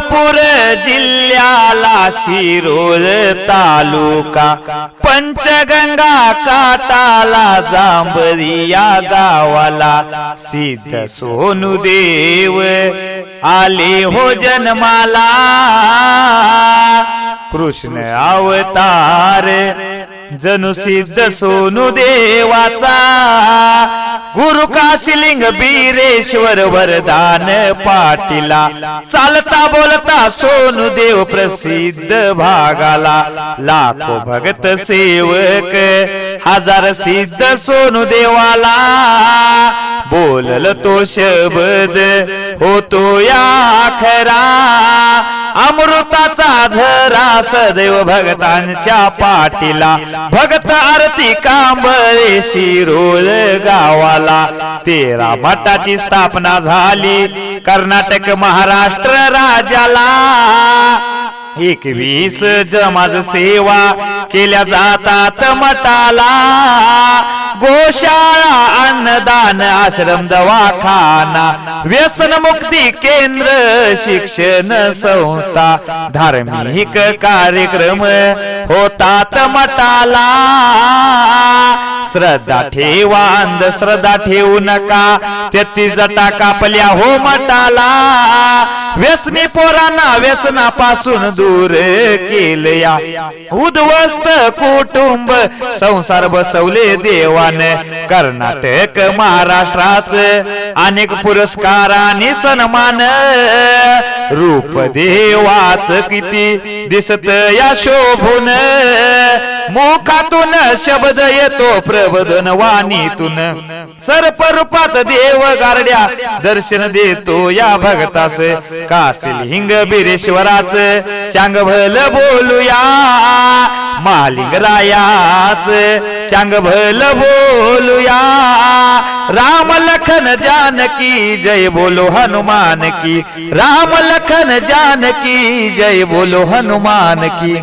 सोलापूर जिल्ह्याला शिरोळ तालुका पंचगंगा काटाला जांभरी या गावाला सिद्ध सोनुदेव आले हो जन्माला। कृष्ण अवतार जणू सिद्ध सोनुदेवाचा गुरु काशीलिंग बीरेश्वर वरदान पाटीला चालता बोलता सोनुदेव प्रसिद्ध भागाला। लाखो भगत सेवक हजार सिद्ध सोनुदेवाला बोलल तो शब्द होतो या खरा अमृताचा झरा सदैव भगतांच्या पाठीला। भगत आरती कांबळे शिरोळ गावाला 13 मठाची स्थापना झाली कर्नाटक महाराष्ट्र राज्याला। 21 जमाज सेवा केल्या जातात मठाला। गोशाळा अन्नदान आश्रम दवाखाना व्यसन मुक्ती केंद्र शिक्षण संस्था धार्मिक कार्यक्रम होतात मठाला। श्रद्धा ठेवा अंधश्रद्धा ठेवू नका 33 जटा कापल्या हो मठाला। व्यसनी पोरांना व्यसनापासून दूर केलया उद्ध्वस्त कुटुंब संसार बसवले देवाने। कर्नाटक महाराष्ट्राच अनेक पुरस्कार आणि सन्मान रूप देवाच किती दिसत या शोभून। मुखातून शब्द येतो प्रबोधन वाणीतून सर्प रूपात देव गारड्या दर्शन देतो या भगतास। काशीलिंग बीरेश्वराच चांगभल बोलूया महालिंग रायाच चांगभल बोलूया। राम लखन जानकी जय बोलो हनुमान की। राम लखन जानकी जय बोलो हनुमान की।